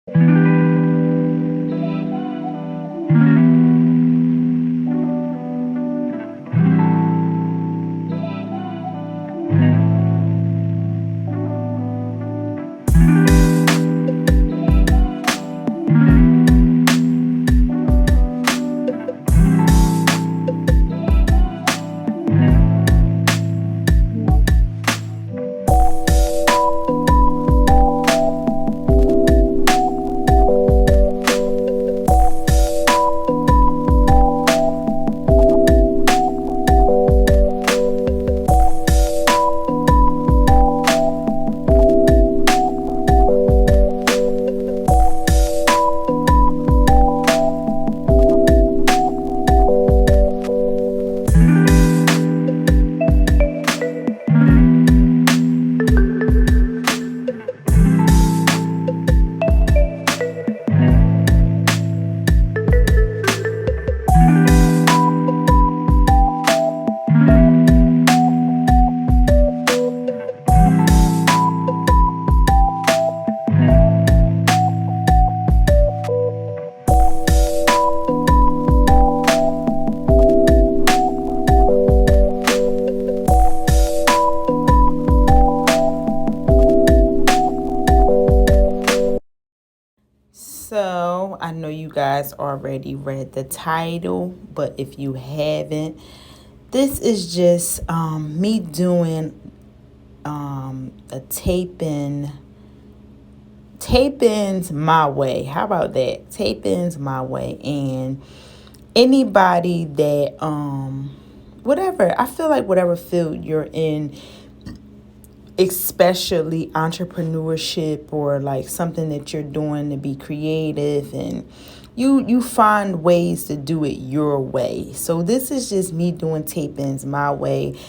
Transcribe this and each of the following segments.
So, I know you guys already read the title, but if you haven't, this is just me doing a tape-ins my way. How about that? Tape-ins my way. And anybody that whatever, I feel like whatever field you're in, especially entrepreneurship or like something that you're doing to be creative, and you find ways to do it your way. So this is just me doing tape-ins my way,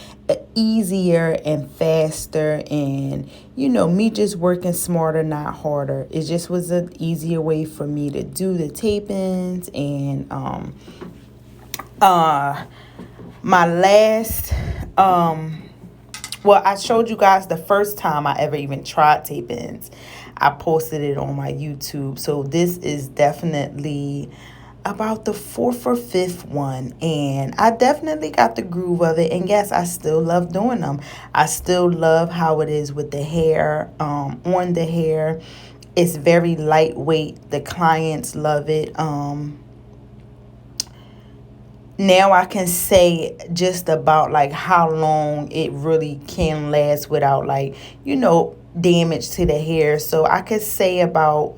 easier and faster, and me just working smarter, not harder. It just was an easier way for me to do the tape-ins. And my last well, I showed you guys the first time I ever even tried tape-ins. I posted it on my YouTube. So this is definitely about the fourth or fifth one. And I definitely got the groove of it. And yes, I still love doing them. I still love how it is with the hair, on the hair. It's very lightweight. The clients love it. Now I can say just about like how long it really can last without like, damage to the hair. So I could say about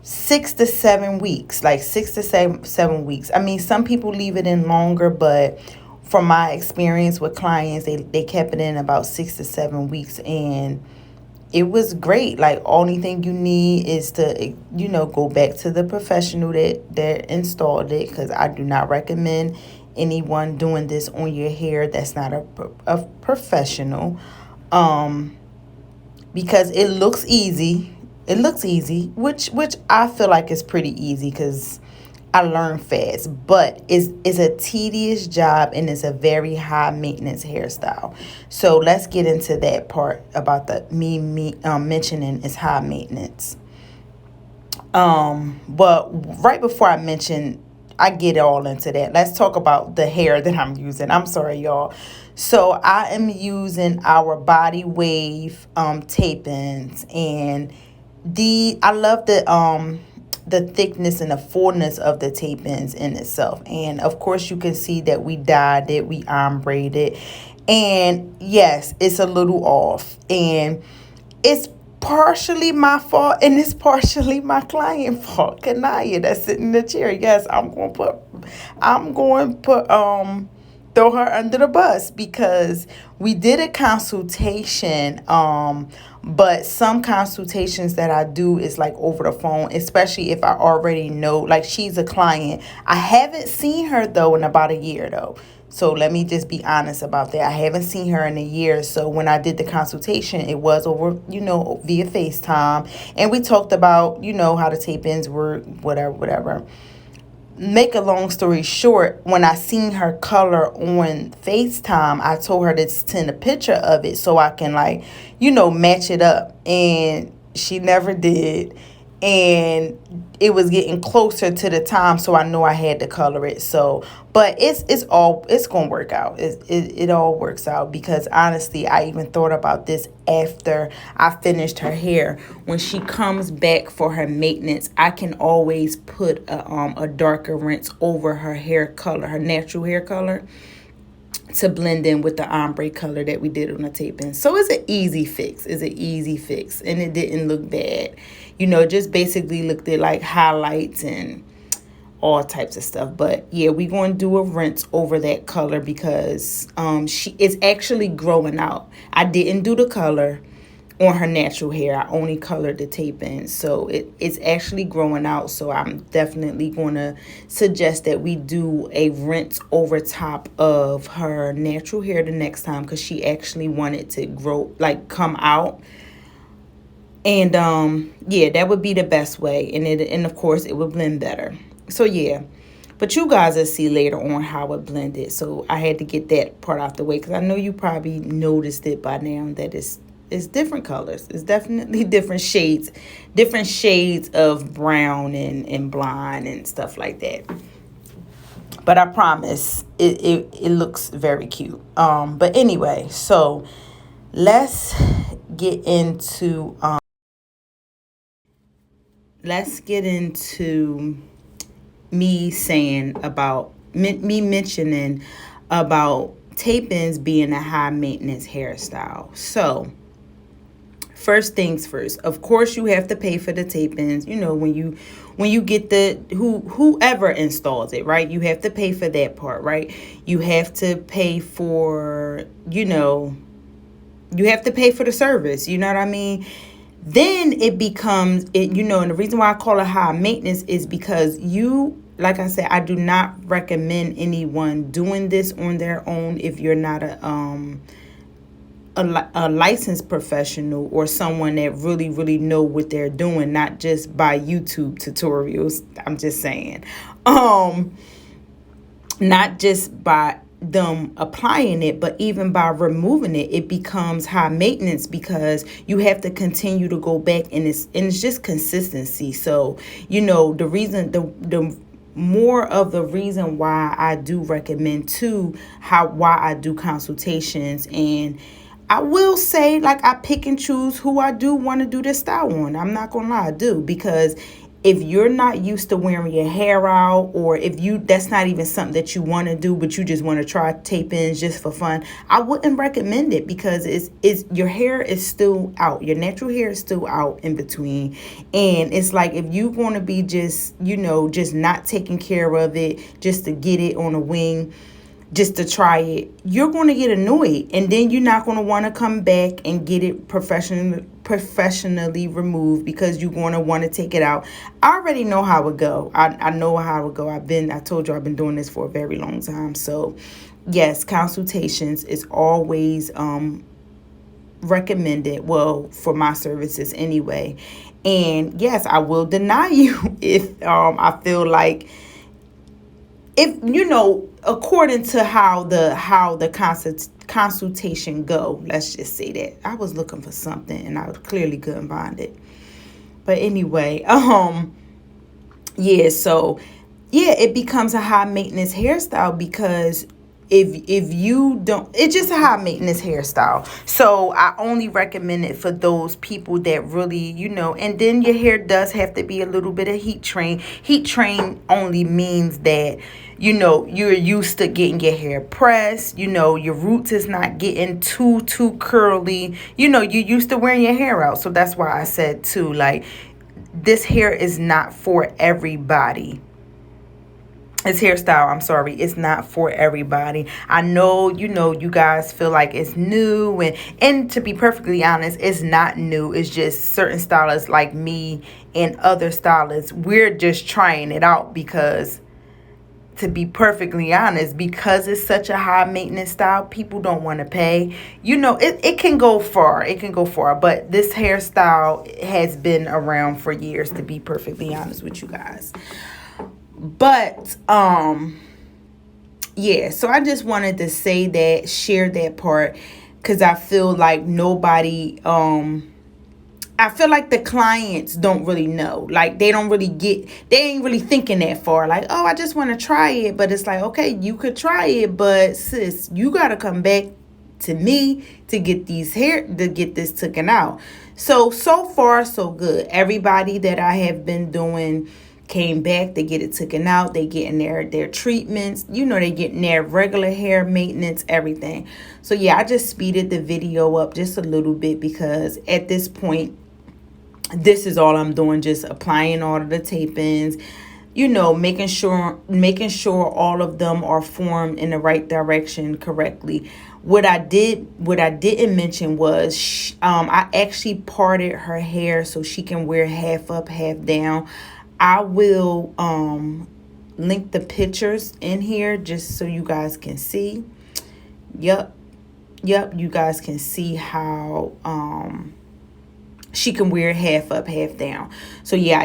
6 to 7 weeks, like 6 to 7 weeks. I mean, some people leave it in longer, but from my experience with clients, they kept it in about 6 to 7 weeks, and it was great. Like, only thing you need is to, go back to the professional that installed it, because I do not recommend anyone doing this on your hair that's not a professional, because it looks easy. It looks easy, which I feel like is pretty easy because I learned fast, but it's a tedious job, and it's a very high maintenance hairstyle. So let's get into that part about the me mentioning it's high maintenance. But right before I get all into that, let's talk about the hair that I'm using. I'm sorry, y'all. So I am using our Body Wave tape-ins, and I love the thickness and the fullness of the tape-ins in itself. And of course you can see that we dyed it, we ombre it, and yes, it's a little off, and it's partially my fault, and it's partially my client fault, Kanaya, that's sitting in the chair. Yes, I'm going to put throw her under the bus, because we did a consultation, but some consultations that I do is like over the phone, especially if I already know, like, she's a client. I haven't seen her though in about a year though. So let me just be honest about that. I haven't seen her in a year. So when I did the consultation, it was over, via FaceTime. And we talked about, how the tape-ins work, whatever. Make a long story short, when I seen her color on FaceTime, I told her to send a picture of it so I can, like, match it up. And she never did. and it was getting closer to the time, so I know I had to color it. So, but it's gonna work out. It all works out, because honestly, I even thought about this after I finished her hair. When she comes back for her maintenance, I can always put a darker rinse over her hair color, her natural hair color, to blend in with the ombre color that we did on the taping. So it's an easy fix. And it didn't look bad. Just basically looked at like highlights and all types of stuff. But yeah, we're going to do a rinse over that color, because she is actually growing out. I didn't do the color on her natural hair. I only colored the tape-in. So it's actually growing out. So I'm definitely going to suggest that we do a rinse over top of her natural hair the next time, because she actually wanted to grow, like come out. And yeah, that would be the best way. And of course it would blend better. So yeah. But you guys will see later on how it blended. So I had to get that part out the way, because I know you probably noticed it by now that it's different colors. It's definitely different shades of brown and blonde and stuff like that. But I promise it looks very cute. But anyway, so let's get into me saying about me mentioning about tape-ins being a high maintenance hairstyle. So first things first, of course you have to pay for the tape-ins. When you get whoever installs it, right? You have to pay for that part, right? You have to pay for, you have to pay for the service, you know what I mean? Then it becomes and the reason why I call it high maintenance is because like I said, I do not recommend anyone doing this on their own if you're not a licensed professional or someone that really know what they're doing, not just by YouTube tutorials. I'm just saying, not just by them applying it, but even by removing it, it becomes high maintenance, because you have to continue to go back, and it's just consistency. So the reason the more of the reason why I do recommend why I do consultations. And I will say, like, I pick and choose who I do want to do this style on. I'm not gonna lie, I do, because if you're not used to wearing your hair out, or if that's not even something that you want to do, but you just want to try tape-ins just for fun, I wouldn't recommend it, because it's your hair is still out. Your natural hair is still out in between. And it's like, if you're going to be just not taking care of it, just to get it on a wing, just to try it, you're going to get annoyed, and then you're not going to want to come back and get it professionally removed, because you're going to want to take it out. I already know how it go. I know how it go. I told you I've been doing this for a very long time. So yes, consultations is always recommended, well, for my services anyway. And yes, I will deny you if I feel like, if according to how the consultation go. Let's just say that I was looking for something and I clearly couldn't find it. But anyway, yeah, so yeah, it becomes a high maintenance hairstyle, because if you don't, it's just a high maintenance hairstyle. So I only recommend it for those people that really, and then your hair does have to be a little bit of heat train. Heat train only means that, you're used to getting your hair pressed, your roots is not getting too curly, you're used to wearing your hair out. So that's why I said too, like, this hair is not for everybody. This hairstyle, I'm sorry, it's not for everybody. I know, you guys feel like it's new, and to be perfectly honest, it's not new. It's just certain stylists like me and other stylists, we're just trying it out, because to be perfectly honest, because it's such a high maintenance style, people don't want to pay. It can go far. It can go far. But this hairstyle has been around for years, to be perfectly honest with you guys. But yeah, so I just wanted to say that, share that part, because I feel like nobody I feel like the clients don't really know. Like they don't really get, they ain't really thinking that far. Like, oh, I just want to try it. But it's like, okay, you could try it, but sis, you gotta come back to me to get these hair, to get this taken out. So far so good. Everybody that I have been doing came back, they get it taken out, they getting their treatments, they getting their regular hair maintenance, everything. So yeah, I just speeded the video up just a little bit because at this point, this is all I'm doing, just applying all of the tape-ins, making sure all of them are formed in the right direction correctly. What I didn't mention was I actually parted her hair so she can wear half up, half down. I will link the pictures in here just so you guys can see. Yep, you guys can see how she can wear half up, half down. So yeah,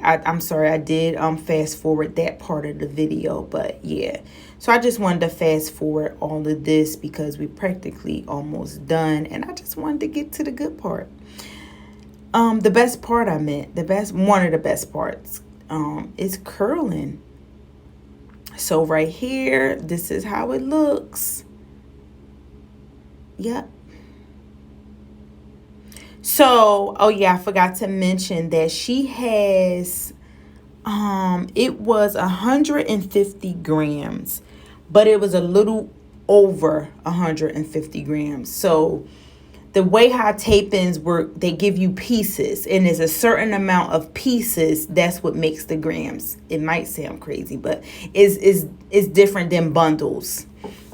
I'm sorry, I did fast forward that part of the video, but yeah. So I just wanted to fast forward all of this because we're practically almost done, and I just wanted to get to the good part. The best part, one of the best parts is curling. So right here, this is how it looks. Yep. So, oh yeah, I forgot to mention that she has, it was 150 grams, but it was a little over 150 grams. So the way how tape-ins work, they give you pieces, and there's a certain amount of pieces. That's what makes the grams. It might sound crazy, but is different than bundles.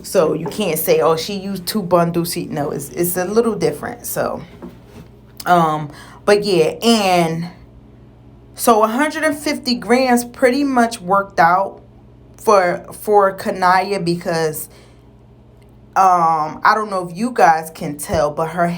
So you can't say, oh, she used 2 bundles. No, it's a little different. So but yeah, and so 150 grams pretty much worked out for Kanaya because I don't know if you guys can tell, but her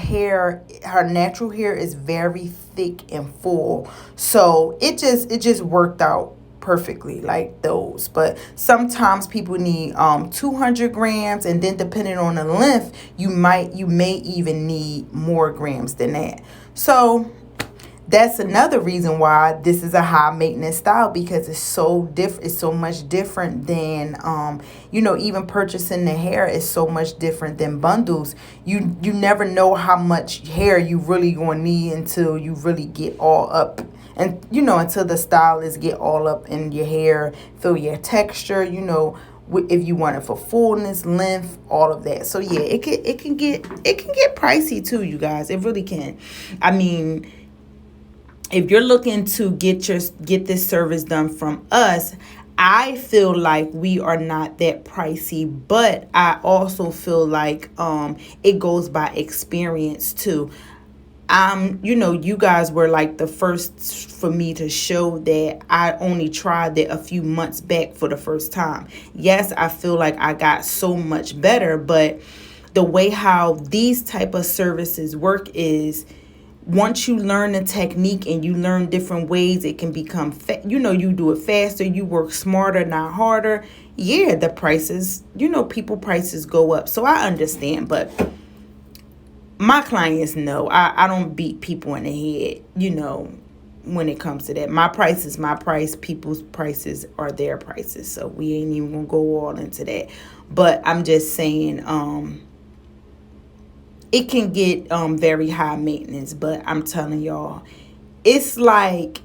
natural hair is very thick and full. So it just worked out perfectly like those. But sometimes people need 200 grams, and then depending on the length, you may even need more grams than that. So that's another reason why this is a high maintenance style, because it's so different. It's so much different than even purchasing the hair is so much different than bundles. You never know how much hair you really gonna need until you really get all up, and until the stylists get all up in your hair, feel your texture, if you want it for fullness, length, all of that. So yeah, it can get pricey too, you guys. It really can. I mean, if you're looking to get this service done from us, I feel like we are not that pricey, but I also feel like it goes by experience too. You guys were like the first for me to show that I only tried it a few months back for the first time. Yes, I feel like I got so much better, but the way how these type of services work is, once you learn the technique and you learn different ways, it can become, you do it faster, you work smarter, not harder. Yeah, the prices, people prices go up. So I understand, but my clients know I don't beat people in the head, when it comes to that. My price is my price. People's prices are their prices. So we ain't even gonna go all into that. But I'm just saying, it can get very high maintenance, but I'm telling y'all, it's like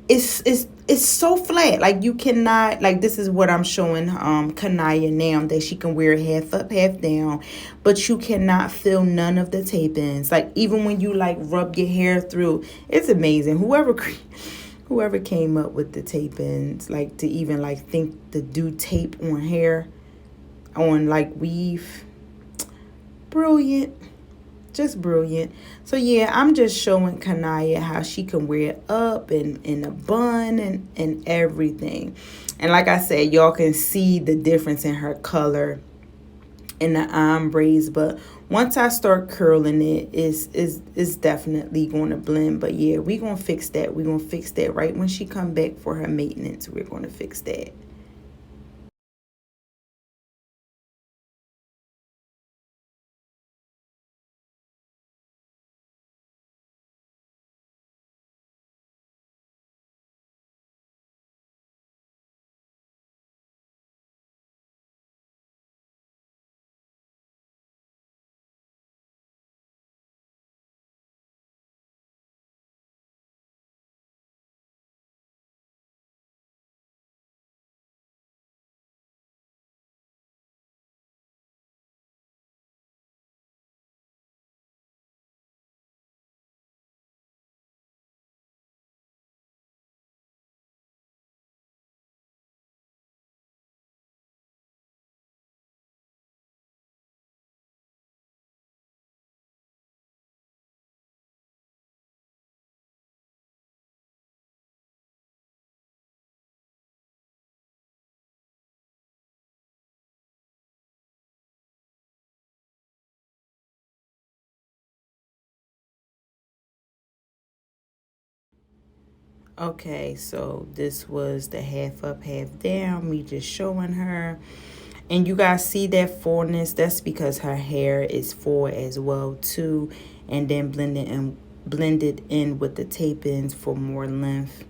it's so flat. Like you cannot, like, this is what I'm showing Kanaya now, that she can wear half up, half down, but you cannot feel none of the tape-ins. Like even when you like rub your hair through, it's amazing. Whoever came up with the tape-ins, like to even like think to do tape on hair, on like weave. Brilliant. Just brilliant. So yeah, I'm just showing Kanaya how she can wear it up and in a bun and everything. And like I said, y'all can see the difference in her color in the ombres. But once I start curling it, it's definitely going to blend. But yeah, we're going to fix that. We're going to fix that right when she come back for her maintenance. We're going to fix that. Okay, so this was the half up, half down, me just showing her. And you guys see that fullness? That's because her hair is full as well too. And then blended in with the tape-ins for more length.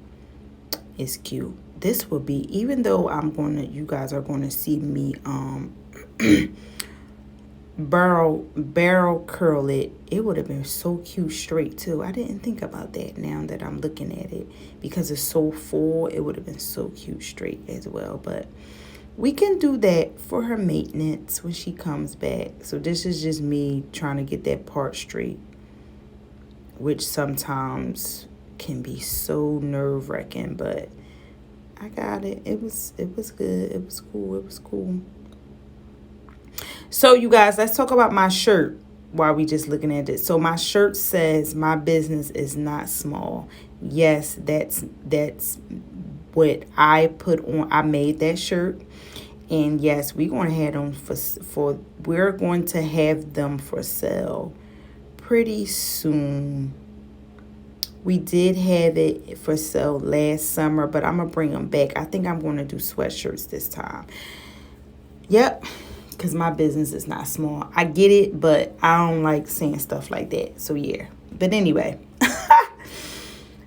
It's cute. This will be, even though you guys are gonna see me barrel curl it, it would have been so cute straight too. I didn't think about that now that I'm looking at it, because it's so full. It would have been so cute straight as well. But we can do that for her maintenance when she comes back. So this is just me trying to get that part straight, which sometimes can be so nerve-wracking, but I got it. It was good. It was cool. It was cool. So you guys, let's talk about my shirt while we just looking at it. So my shirt says my business is not small. Yes, that's what I put on. I made that shirt. And yes, we're going to have them we're going to have them for sale pretty soon. We did have it for sale last summer, but I'm going to bring them back. I think I'm going to do sweatshirts this time. Yep, because my business is not small. I get it, but I don't like saying stuff like that. So, yeah. But anyway,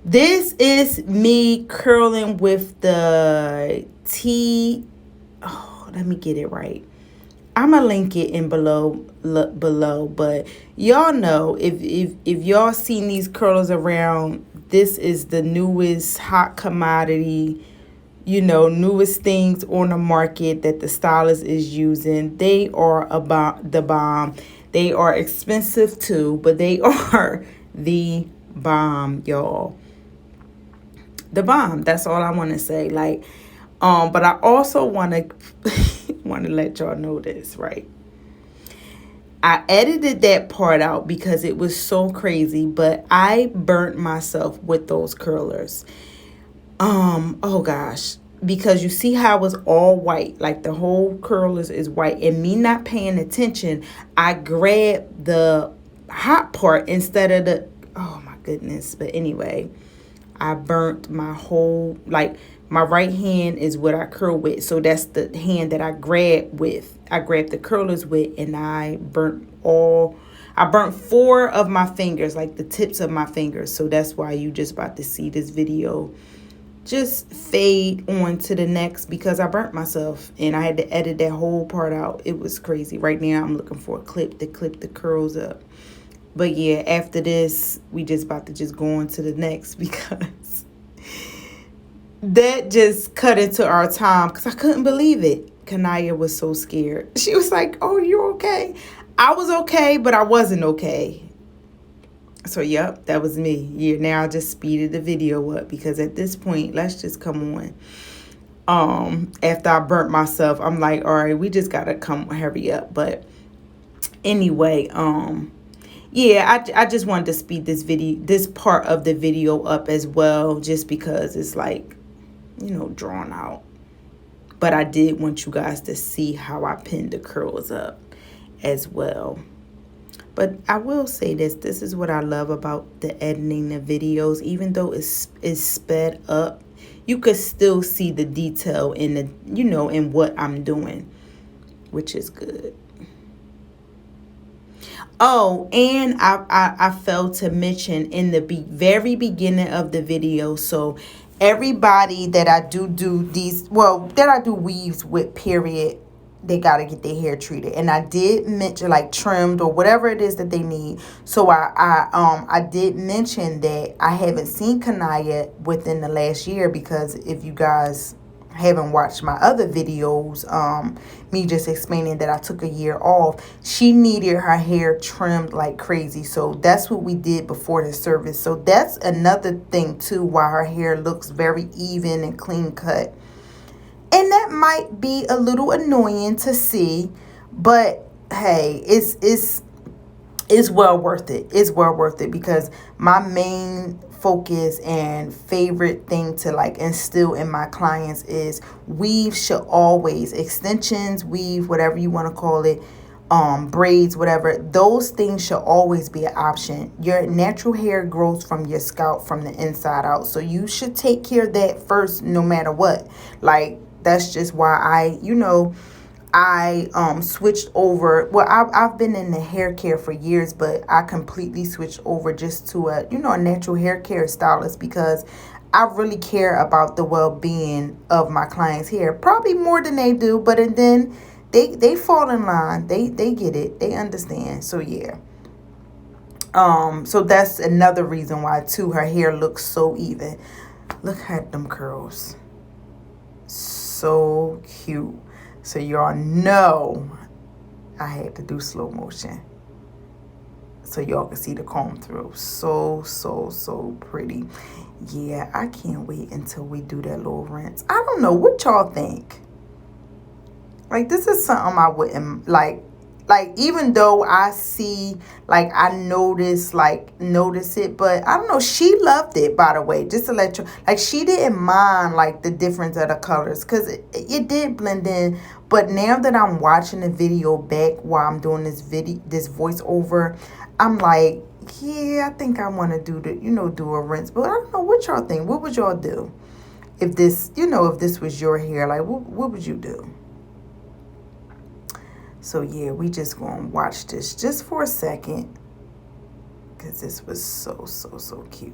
this is me curling with the let me get it right. I'm gonna link it in below, but y'all know, if y'all seen these curlers around, this is the newest hot commodity, newest things on the market that the stylist is using. They are the bomb. They are expensive too, but they are the bomb, y'all. The bomb. That's all I want to say. But I also want to let y'all know this, right? I edited that part out because it was so crazy, but I burnt myself with those curlers. Oh gosh, because you see how it was all white, like the whole curlers is white, and me not paying attention, I grabbed the hot part instead of oh my goodness. But anyway, I burnt my whole, my right hand is what I curl with. So that's the hand that I grabbed the curlers with, and I burnt 4 of my fingers, like the tips of my fingers. So that's why you just about to see this video just fade on to the next, because I burnt myself and I had to edit that whole part out. It was crazy. Right now I'm looking for a clip to clip the curls up. But yeah, after this, we just about to just go on to the next, because that just cut into our time, because I couldn't believe it. Kanaya was so scared. She was like, "Oh, you're okay?" I was okay, but I wasn't okay. So, yep, that was me. Yeah, now I just speeded the video up, because at this point, let's just come on. After I burnt myself, I'm like, all right, we just got to hurry up. But anyway, yeah, I just wanted to speed this part of the video up as well, just because it's drawn out. But I did want you guys to see how I pinned the curls up as well. But I will say this is what I love about the editing the videos. Even though it's sped up, you could still see the detail in in what I'm doing, which is good. Oh, and I failed to mention in the very beginning of the video. So everybody that I do that I do weaves with, period, they got to get their hair treated. And I did mention trimmed or whatever it is that they need. So I did mention that I haven't seen Kanaya within the last year, because if you guys haven't watched my other videos, me just explaining that I took a year off, she needed her hair trimmed like crazy. So that's what we did before the service. So that's another thing too, why her hair looks very even and clean cut. And that might be a little annoying to see, but hey, it's well worth it. It's well worth it, because my main focus and favorite thing to instill in my clients is weave should always, extensions, weave, whatever you want to call it, braids, whatever, those things should always be an option. Your natural hair grows from your scalp from the inside out, so you should take care of that first, no matter what. Like, that's just why I switched over. Well, I've been in the hair care for years, but I completely switched over just to a natural hair care stylist, because I really care about the well-being of my clients' hair, probably more than they do, but and then they fall in line. They get it. They understand. So yeah. So that's another reason why too her hair looks so even. Look at them curls. So cute. So y'all know I had to do slow motion so y'all can see the comb through. So pretty. Yeah, I can't wait until we do that little rinse. I don't know what y'all think. Like, this is something I wouldn't like even though I see, like, I notice it, but I don't know, she loved it, by the way, just to let you, like, she didn't mind, like, the difference of the colors, because it did blend in. But now that I'm watching the video back while I'm doing this voiceover, I'm like, yeah, I think I want to do a rinse. But I don't know what y'all think. What would y'all do if this was your hair? Like, what would you do? So yeah, we just gonna watch this just for a second, because this was so cute.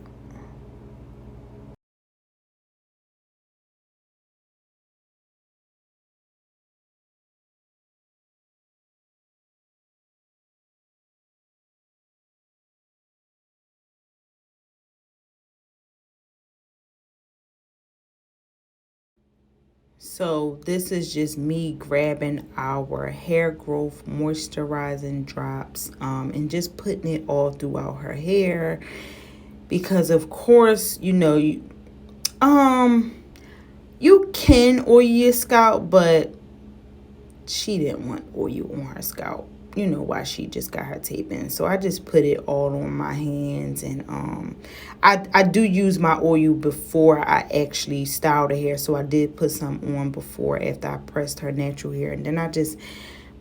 So this is just me grabbing our hair growth moisturizing drops and just putting it all throughout her hair, because of course you can oil your scalp, but she didn't want oil on her scalp. You know why, she just got her tape in. So I just put it all on my hands, and I do use my oil before I actually style the hair. So I did put some on before, after I pressed her natural hair, and then I just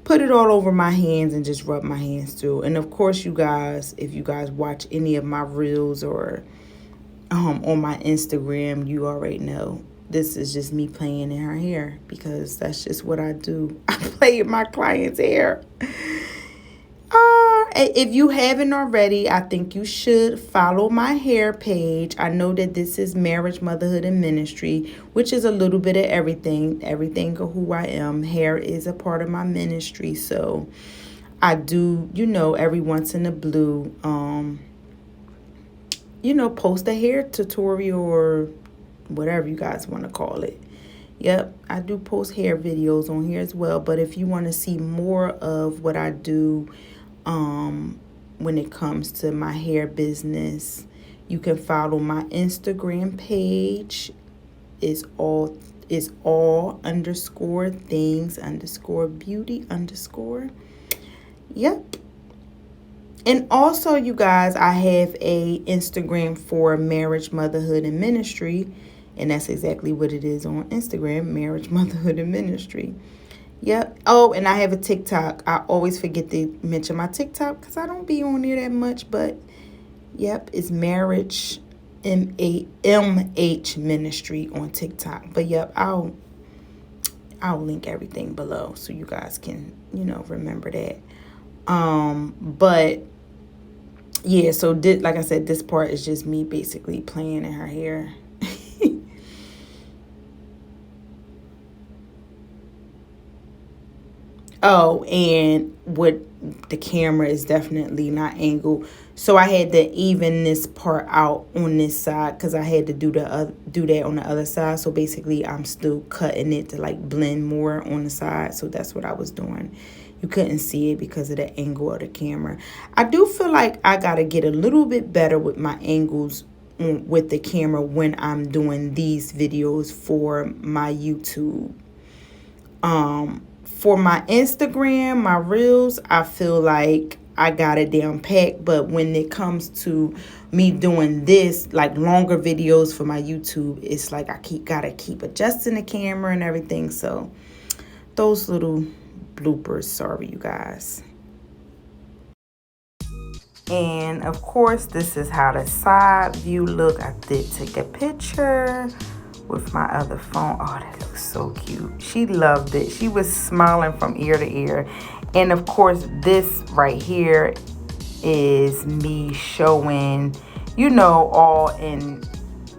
put it all over my hands and just rub my hands through. And of course, you guys, if you guys watch any of my reels or on my Instagram, you already know this is just me playing in her hair, because that's just what I do. I play in my client's hair. If you haven't already, I think you should follow my hair page. I know that this is Marriage, Motherhood, and Ministry, which is a little bit of everything of who I am. Hair is a part of my ministry, so I do, every once in a blue, post a hair tutorial or whatever you guys want to call it. Yep, I do post hair videos on here as well. But if you want to see more of what I do when it comes to my hair business, you can follow my Instagram page. It's all underscore things underscore beauty underscore. Yep. And also, you guys, I have a Instagram for Marriage, Motherhood, and Ministry. And that's exactly what it is on Instagram, Marriage, Motherhood, and Ministry. Yep. Oh, and I have a TikTok. I always forget to mention my TikTok because I don't be on there that much. But, yep, it's Marriage MH Ministry on TikTok. But, yep, I'll link everything below so you guys can, remember that. But, yeah, so like I said, this part is just me basically playing in her hair. Oh, and what the camera is definitely not angled. So I had to even this part out on this side because I had to do that on the other side. So basically, I'm still cutting it to like blend more on the side. So that's what I was doing. You couldn't see it because of the angle of the camera. I do feel like I got to get a little bit better with my angles with the camera when I'm doing these videos for my YouTube. For my Instagram, my reels, I feel like I got it down packed. But when it comes to me doing this, like longer videos for my YouTube, it's like I gotta keep adjusting the camera and everything. So those little bloopers. Sorry, you guys. And of course, this is how the side view look. I did take a picture with my other phone. Oh, that looks so cute. She loved it. She was smiling from ear to ear. And of course, this right here is me showing, you know, all in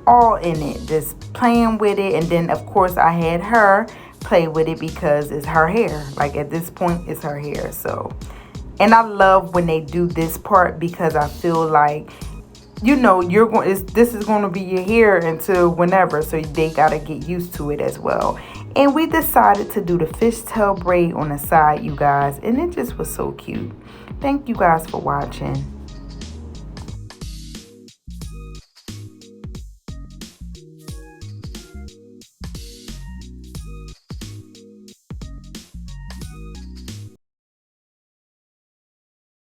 it, just playing with it. And then of course I had her play with it because it's her hair. Like at this point, it's her hair. So, and I love when they do this part because I feel like, you know, this is going to be your hair until whenever, so they got to get used to it as well. And we decided to do the fishtail braid on the side, you guys, and it just was so cute. Thank you guys for watching.